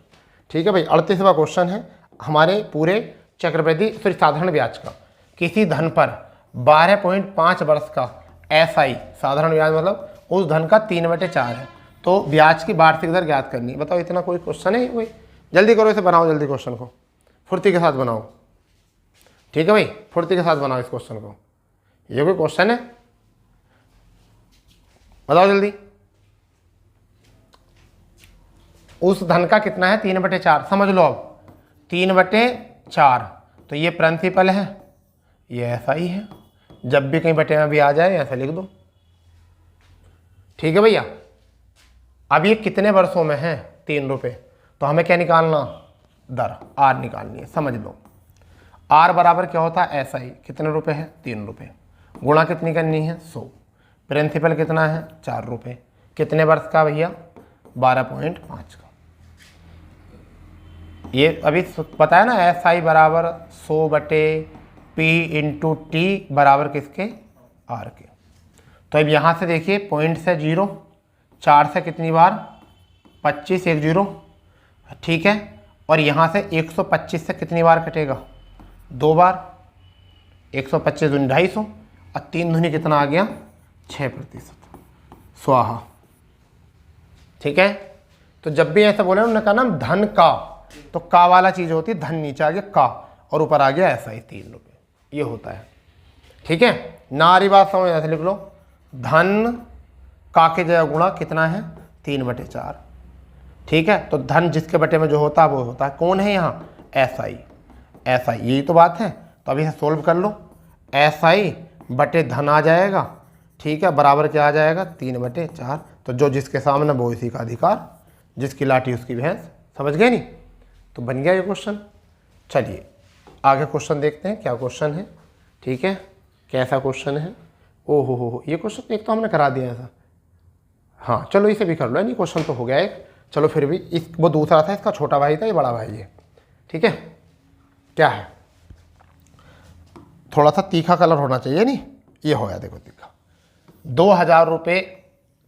ठीक है भाई, 38वां क्वेश्चन है हमारे पूरे चक्रवृद्धि फिर साधारण ब्याज का। किसी धन पर 12.5 वर्ष का SI साधारण ब्याज मतलब उस धन का 3/4 है, तो ब्याज की वार्षिक दर ज्ञात करनी। बताओ इतना कोई क्वेश्चन है कोई? जल्दी करो इसे, बनाओ जल्दी क्वेश्चन को, फुर्ती के साथ बनाओ। ठीक है भाई, फुर्ती के साथ बनाओ इस क्वेश्चन को। ये कोई क्वेश्चन है? बताओ जल्दी। उस धन का कितना है 3/4, समझ लो अब 3/4, तो ये प्रिंसिपल है, ये ऐसा ही है। जब भी कहीं बटे में भी आ जाए ऐसा लिख दो। ठीक है भैया। अब ये कितने वर्षों में है 3 रुपये, तो हमें क्या निकालना, दर R निकालनी है। समझ लो R बराबर क्या होता है SI, कितने रुपए है 3 रुपये, गुणा कितनी करनी है 100, प्रिंसिपल कितना है 4 रुपये, कितने वर्ष का भैया 12.5 का। ये अभी पता है ना, SI बराबर 100/P/T बराबर किसके, R के। तो अब यहाँ से देखिए पॉइंट से 0, 4 से कितनी बार 25, 1 0, ठीक है। और यहाँ से 125 से कितनी बार कटेगा 2 बार, 125 दूनी 250 और 3 दूनी कितना आ गया 6%, स्वाहा, ठीक है। तो जब भी ऐसा बोले उन्होंने कहा ना धन का, तो का वाला चीज़ होती है, धन नीचे आ गया का और ऊपर आ गया ऐसा ही 3 रुपये, ये होता है, ठीक है। नारी बात समझ ऐसे लिख लो, धन का के जगह गुणा कितना है 3/4, ठीक है। तो धन जिसके बटे में जो होता है वो होता है, कौन है यहाँ SI, SI, यही तो बात है। तो अभी इसे सोल्व कर लो, SI बटे धन आ जाएगा, ठीक है, बराबर क्या आ जाएगा 3/4। तो जो जिसके सामने वो इसी का अधिकार, जिसकी लाठी उसकी भैंस, समझ गए नहीं। तो बन गया ये क्वेश्चन। चलिए आगे क्वेश्चन देखते हैं क्या क्वेश्चन है, ठीक है, कैसा क्वेश्चन है। ओ हो, ये क्वेश्चन एक तो हमने करा दिया ऐसा, हाँ चलो इसे भी कर लो, नहीं क्वेश्चन तो हो गया एक, चलो फिर भी इस वो दूसरा था, इसका छोटा भाई था, ये बड़ा भाई है, ठीक है। क्या है, थोड़ा सा तीखा कलर होना चाहिए, नहीं ये हो गया, देखो तीखा। 2000 रुपये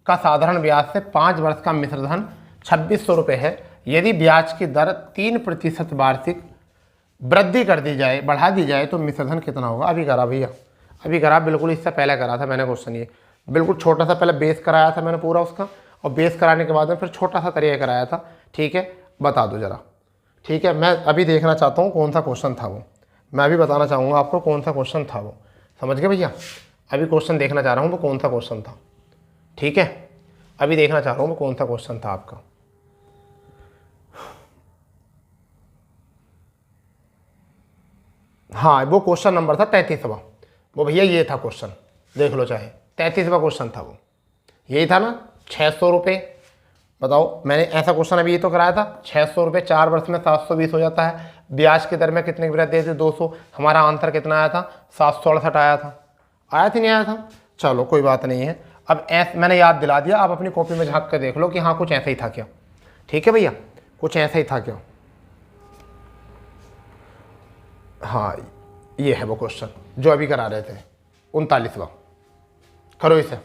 का साधारण ब्याज से 5 वर्ष का मिश्रधन 2600 रुपये है। यदि ब्याज की दर 3% वार्षिक वृद्धि कर दी जाए, बढ़ा दी जाए, तो मिश्रधन कितना होगा। अभी करा भैया, अभी करा, बिल्कुल इससे पहले करा था मैंने क्वेश्चन, ये बिल्कुल छोटा सा पहले बेस कराया था मैंने पूरा उसका, और बेस कराने के बाद में फिर छोटा सा तरीका कराया था, ठीक है। बता दो ज़रा, ठीक है। मैं अभी देखना चाहता हूँ कौन सा क्वेश्चन था वो, मैं अभी बताना चाहूँगा आपको कौन सा क्वेश्चन था वो, समझ गए भैया। अभी क्वेश्चन देखना चाह रहा हूँ वो कौन सा क्वेश्चन था, ठीक है। अभी देखना चाह रहा हूँ वो कौन सा क्वेश्चन था आपका। हाँ वो क्वेश्चन नंबर था 33वां, वो भैया ये था क्वेश्चन, देख लो चाहे 33वां क्वेश्चन था वो, यही था ना। 600 रुपये, बताओ मैंने ऐसा क्वेश्चन अभी ये तो कराया था। 600 रुपये 4 वर्ष में 720 हो जाता है, ब्याज की दर में कितने की वृद्धि थी 200, हमारा आंसर कितना आया था 768 आया था, आया था नहीं आया था, चलो कोई बात नहीं है। अब मैंने याद दिला दिया, आप अपनी कॉपी में झाँक कर देख लो कि हाँ कुछ ऐसा ही था क्या, ठीक है भैया, कुछ ऐसा ही था क्या। हाँ ये है वो क्वेश्चन जो अभी करा रहे थे, 39वां, करो इसे,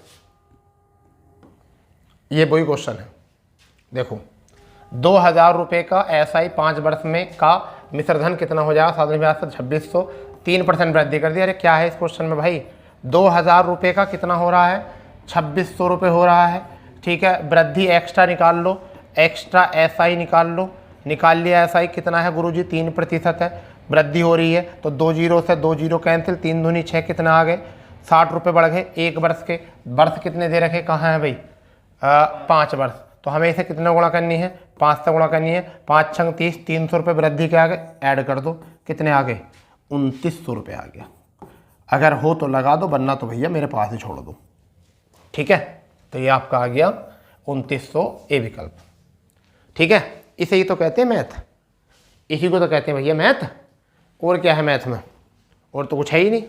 ये वही क्वेश्चन है। देखो 2000 रुपये का SI 5 वर्ष में का मिश्रधन कितना हो जाएगा, साधारण ब्याज से 2600, 3% वृद्धि कर दिया। अरे क्या है इस क्वेश्चन में भाई, 2000 रुपये का कितना हो रहा है 2600 रुपये हो रहा है, ठीक है। वृद्धि एक्स्ट्रा निकाल लो, एक्स्ट्रा SI निकाल लो, निकाल लिया SI कितना है गुरुजी 3% है, वृद्धि हो रही है। तो 2 0 से 2 0 कैंसिल, 3 दूनी 6 कितना आ गए 60 रुपये बढ़ गए एक वर्ष के। वर्ष कितने दे रखे कहाँ है भाई 5 वर्ष, तो हमें इसे कितने गुणा करनी है 5 से गुणा करनी है, 5 छंग 30, 300 रुपये वृद्धि के आ गए, ऐड कर दो कितने आ गए 2900 रुपये आ गया। अगर हो तो लगा दो, वरना तो भैया मेरे पास ही छोड़ दो, ठीक है। तो ये आपका आ गया 2900 ए विकल्प, ठीक है। इसे ही तो कहते हैं मैथ, इसी को तो कहते हैं भैया मैथ, और क्या है मैथ में, और तो कुछ है ही नहीं,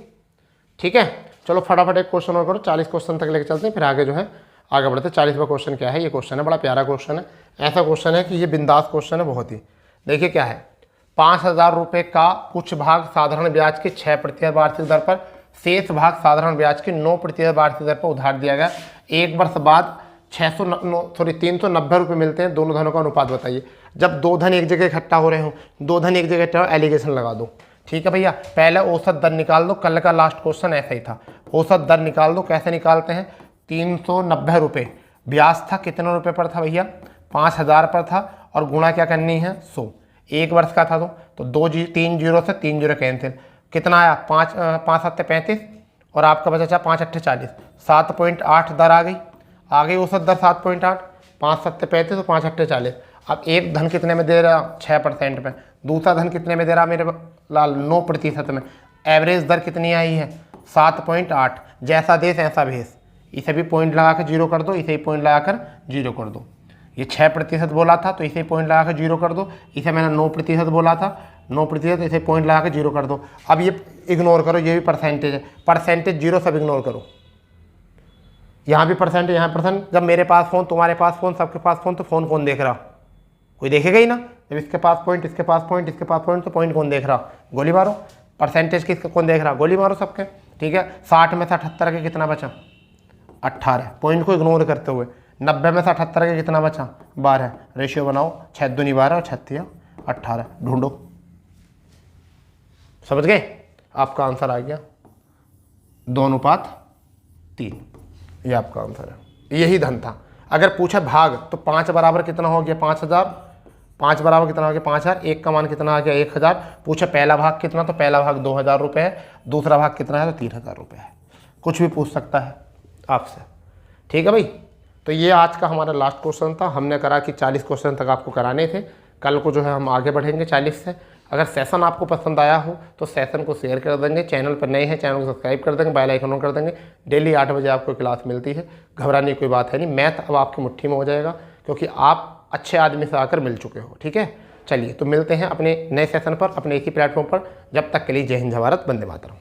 ठीक है। चलो फटाफट एक क्वेश्चन और करो, 40 क्वेश्चन तक लेके चलते हैं, फिर आगे जो है आगे बढ़ते। 40वां क्वेश्चन क्या है, ये क्वेश्चन है बड़ा प्यारा क्वेश्चन है, ऐसा क्वेश्चन है कि ये बिंदास क्वेश्चन है बहुत ही। देखिए क्या है, 5000 रुपये का कुछ भाग साधारण ब्याज की 6% वार्षिक दर पर, शेष भाग साधारण ब्याज की 9% वार्षिक दर पर उधार दिया गया। एक वर्ष बाद 390 रुपये मिलते हैं, दोनों धनों का अनुपात बताइए। जब दो धन एक जगह इकट्ठा हो रहे हो, दो धन एक जगह इकट्ठा हो, एलिगेशन लगा दो, ठीक है भैया। पहले औसत दर निकाल दो, कल का लास्ट क्वेश्चन ऐसा ही था, औसत दर निकाल दो। कैसे निकालते हैं, 390 रुपये ब्याज था, कितने रुपये पर था भैया 5000 पर था, और गुणा क्या करनी है 100, एक वर्ष का था तो 3 0 से 3 0 कैंसिल, कितना आया 5 7 35, और आपका बचा 5 8 40, 7.8 दर आ गई औसत दर 7.8, 5 7 35 और 5 8 40। अब एक धन कितने में दे रहा 6% में, दूसरा धन कितने में दे रहा मेरे लाल 9% में, एवरेज दर कितनी आई है 7.8। जैसा देश ऐसा भेस, इसे भी पॉइंट लगा कर 0 कर दो, इसे ही पॉइंट लगा कर 0 कर दो। ये 6% बोला था तो इसे पॉइंट लगा कर 0 कर दो, इसे मैंने 9% बोला था 9%, इसे पॉइंट लगा कर 0 कर दो। अब ये इग्नोर करो, ये भी परसेंटेज है, परसेंटेज 0 सब इग्नोर करो, यहाँ भी परसेंटेज यहाँ परसेंट। जब मेरे पास फ़ोन, तुम्हारे पास फ़ोन, सबके पास फ़ोन, तो फ़ोन कौन देख रहा, कोई देखेगा ही ना। जब इसके पास पॉइंट, इसके पास पॉइंट, इसके पास पॉइंट, तो पॉइंट कौन देख रहा, गोली मारो। परसेंटेज किसका कौन देख रहा, गोली मारो सबके, ठीक है। 60 में से 78 के कितना बचा 18, पॉइंट को इग्नोर करते हुए 90 में से 78 के कितना बचा, 12। रेशियो बनाओ, 6 दूनी 12 और 6 18। ढूंढो, समझ गए? आपका आंसर आ गया 2:3। ये आपका आंसर है, यही धन था। अगर पूछा भाग तो 5 बराबर कितना हो गया, 5000। 5 बराबर कितना हो गया, 5000। 1 का मान कितना आ गया, 1000। पूछा पहला भाग कितना, तो पहला भाग 2000 रुपये है। दूसरा भाग कितना है, तो 3000 रुपये है। कुछ भी पूछ सकता है आपसे, ठीक है भाई। तो ये आज का हमारा लास्ट क्वेश्चन था। हमने करा कि 40 क्वेश्चन तक आपको कराने थे। कल को जो है हम आगे बढ़ेंगे 40 से। अगर सेशन आपको पसंद आया हो तो सेशन को शेयर कर देंगे। चैनल पर नए हैं, चैनल को सब्सक्राइब कर देंगे, बेल आइकन ऑन कर देंगे। डेली 8 बजे आपको क्लास मिलती है। घबराने की कोई बात है नहीं, मैथ अब आपकी मुट्ठी में हो जाएगा, क्योंकि आप अच्छे आदमी से आकर मिल चुके हो, ठीक है। चलिए, तो मिलते हैं अपने नए सेशन पर, अपने एक ही प्लेटफॉर्म पर। जब तक के लिए जय हिंद, जय भारत, वंदे मातरम।